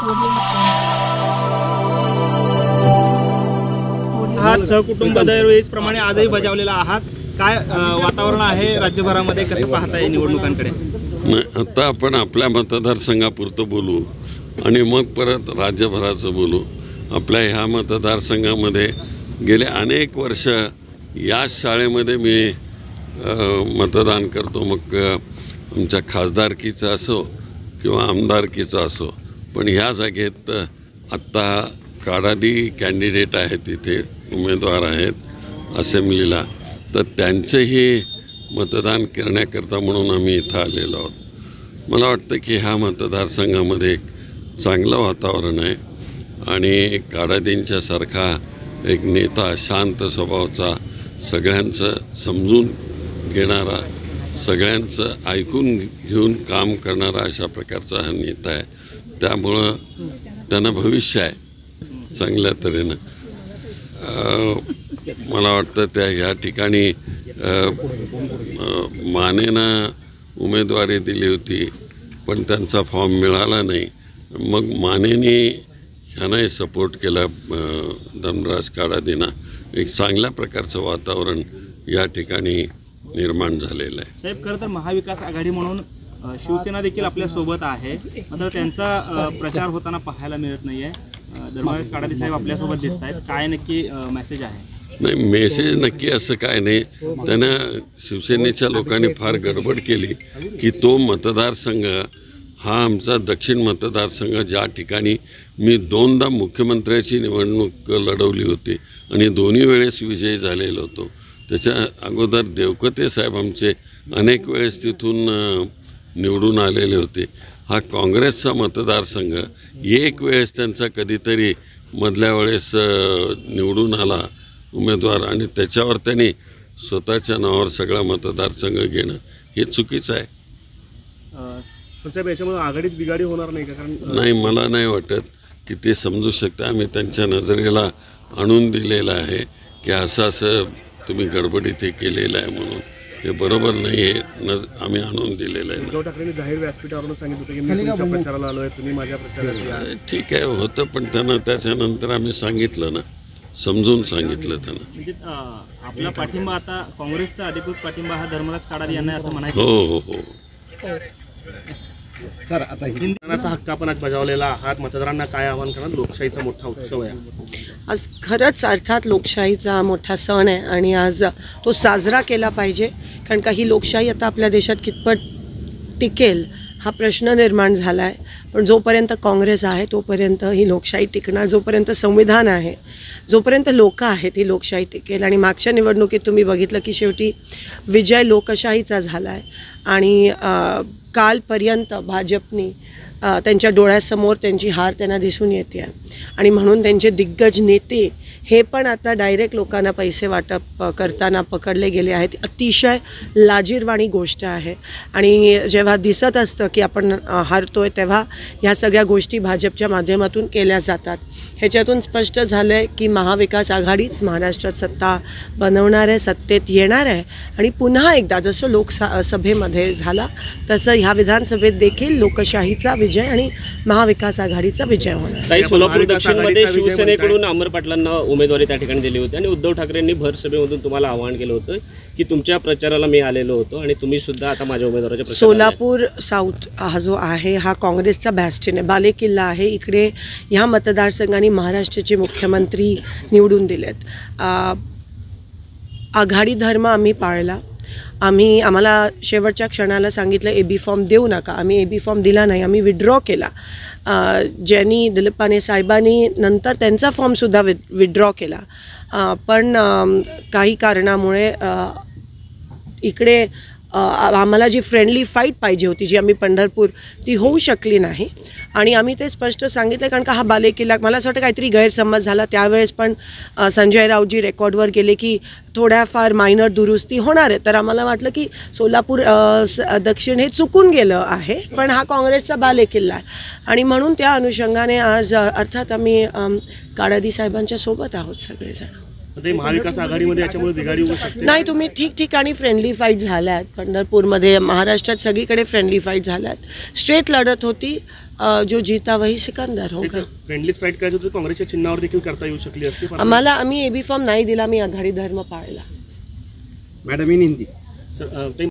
आहात सहकुटुंब दरवेळेसप्रमाणे आजही बजावलेला आहात, काय वातावरण आहे राज्यभरामध्ये, कसं पाहताय निवडणुकांकडे? आता आपण आपल्या मतदारसंघापुरतं बोलू आणि मग परत राज्यभराचं बोलू. आपल्या ह्या मतदारसंघामध्ये गेले अनेक वर्ष याच शाळेमध्ये मी मतदान करतो, मग आमच्या खासदारकीचं असो किंवा आमदारकीचं असो. पण ह्या जागेत आत्ता काडादी कॅन्डिडेट आहेत, तिथे उमेदवार आहेत असेंब्लीला, तर त्यांचंही मतदान करण्याकरता म्हणून आम्ही इथं आलेलो आहोत. मला वाटतं की ह्या मतदारसंघामध्ये एक चांगलं वातावरण आहे आणि काडादींच्यासारखा एक नेता, शांत स्वभावाचा, सगळ्यांचं समजून घेणारा, सगळ्यांचं ऐकून घेऊन काम करणारा अशा प्रकारचा हा नेता आहे. त्यामुळं त्यांना भविष्य आहे चांगल्या तऱ्हेनं. मला वाटतं त्या ह्या ठिकाणी मानेनं उमेदवारी दिली होती पण त्यांचा फॉर्म मिळाला नाही. मग मानेने ह्यानाही सपोर्ट केला धनराज काडादींना. एक चांगल्या प्रकारचं वातावरण या ठिकाणी निर्माण झालेलं आहे. साहेब, खरं तर महाविकास आघाडी म्हणून शिवसेना देखील आपल्यासोबत आहे, मात्र त्यांचा प्रचार होताना पाहायला मिळत नाही आहे. धनराज काडादी साहेब आपल्यासोबत दिसत आहेत, काय नक्की मेसेज आहे? नाही, मेसेज नक्की असं काय नाही. त्यानं शिवसेनेच्या लोकांनी फार गडबड केली की तो मतदारसंघ हा आमचा दक्षिण मतदारसंघ, ज्या ठिकाणी मी 2दा मुख्यमंत्र्याची निवडणूक लढवली होती आणि दोन्ही वेळेस विजयी झालेलो होतो. त्याच्या अगोदर देवकते साहेब आमचे अनेक वेळेस तिथून निवडून आलेले होते. हा काँग्रेसचा मतदारसंघ एक वेळेस त्यांचा कधीतरी मधल्या वेळेस निवडून आला उमेदवार आणि त्याच्यावर त्यांनी स्वतःच्या नावावर सगळा मतदारसंघ घेणं हे चुकीचं आहे. साहेब, याच्यामुळे आघाडीत बिघाडी होणार नाही का? कारण नाही, मला नाही वाटत की ते समजू शकता. आम्ही त्यांच्या नजरेला आणून दिलेलं आहे की असं असं तुम्ही गडबडीत हे केलेलं आहे म्हणून. हे बरोबर नाही, हे आम्ही आणून दिलेलं आहे. उद्धव ठाकरेंनी जाहीर व्यासपीठावरून सांगितलं होतं की मी तुमच्या प्रचाराला आलो आहे, तुम्ही माझ्या प्रचाराला. ठीक आहे, होतं, पण त्यांना त्याच्यानंतर आम्ही सांगितलं ना, समजून सांगितलं त्यांना. म्हणजे आपला पाठिंबा आता काँग्रेसचा अधिकृत पाठिंबा हा धर्मराज काडादी यांना असं म्हणायचं? हो. सर, आता हिंदुत्वाचा हक्क आपण आज बजावलेला आहात, मतदारांना काय आवाहन करणार? लोकशाहीचा मोठा उत्सव आहे आज. खरंच अर्थात लोकशाहीचा मोठा सण आहे आणि आज तो साजरा केला पाहिजे. कारण का ही लोकशाही आता आपल्या देशात कितपत टिकेल हा प्रश्न निर्माण झाला आहे. पण जोपर्यंत काँग्रेस आहे तोपर्यंत ही लोकशाही टिकणार. जोपर्यंत संविधान आहे, जोपर्यंत लोक आहेत, ही लोकशाही टिकेल. आणि मागच्या निवडणुकीत तुम्ही बघितलं की शेवटी विजय लोकशाहीचा झाला आहे आणि कालपर्यंत भाजपनी त्यांच्या डोळ्यासमोर त्यांची हार त्यांना दिसून येते आहे. आणि म्हणून त्यांचे दिग्गज नेते हे पण आता डायरेक्ट लोकांना पैसे वाटप करताना पकडले गेले आहेत. अतिशय लाजिरवाणी गोष्ट आहे. आणि जेव्हा दिसत असतं की आपण हारतोय तेव्हा ह्या सगळ्या गोष्टी भाजपच्या माध्यमातून केल्या जातात. ह्याच्यातून स्पष्ट झालं आहे की महाविकास आघाडीच महाराष्ट्रात सत्ता बनवणार आहे, सत्तेत येणार आहे. आणि पुन्हा एकदा जसं लोकसभेमध्ये झाला तसं ह्या विधानसभेत देखील लोकशाहीचा विजय आणि महाविकास आघाडीचा विजय होणार. सोलापूर दक्षिणमध्ये शिवसेनेकडून अमर पाटलांना उमेदवारी त्या ठिकाणी दिली होती आणि उद्धव ठाकरेंनी भर सभेमधून तुम्हाला आवाहन केलं होतं की तुमच्या प्रचाराला मी आलेलो होतो आणि तुम्ही सुद्धा आता माझ्या उमेदवाराच्या प्रचाराला. सोलापूर साऊथ हा जो आहे हा काँग्रेसचा बॅस्टिन आहे, बालेकिल्ला आहे. इकडे ह्या मतदारसंघाने महाराष्ट्राचे मुख्यमंत्री निवडून दिलेत. आघाडी धर्म आम्ही पाळला. आम्हाला शेवटच्या क्षणाला सांगितलं AB फॉर्म देऊ नका. आम्ही AB फॉर्म दिला नाही, आम्ही विड्रॉ केला. ज्यांनी दिलीप पाने साहेबांनी नंतर त्यांचा फॉर्मसुद्धा विड्रॉ केला. पण काही कारणामुळे इकडे आम्हाला जी फ्रेंडली फाईट पाहिजे होती, जी आम्ही पंढरपूर, ती होऊ शकली नाही. आणि आम्ही ते स्पष्ट सांगितलं कारण का हा बालेकिल्ला, मला असं वाटतं काहीतरी गैरसमज झाला त्यावेळेस. पण संजय राऊतजी रेकॉर्डवर गेले की थोड्याफार मायनर दुरुस्ती होणार आहे. तर आम्हाला वाटलं की सोलापूर दक्षिण हे चुकून गेलं आहे, पण हा काँग्रेसचा बालेकिल्ला आहे. आणि म्हणून त्या अनुषंगाने आज अर्थात आम्ही काडादी साहेबांच्या सोबत आहोत सगळेजण. महाविकास आघाडीमध्ये याच्यामुळे बिघाडी होऊ शकते? नाही, तुम्ही ठिकठिकाणी फ्रेंडली फाईट झाल्या आहेत. पंढरपूरमध्ये, महाराष्ट्रात सगळीकडे फ्रेंडली फाईट झाल्या आहेत. स्ट्रेट लढत होती. जो जीता वही सिकंदर होगा. फ्रेंडली फाईट करायचं होतं काँग्रेसच्या चिन्हावर देखील करता येऊ शकली असती. आम्ही एबी फॉर्म नाही दिला, मी आघाडी धर्म पाळला. Madam in Hindi. सर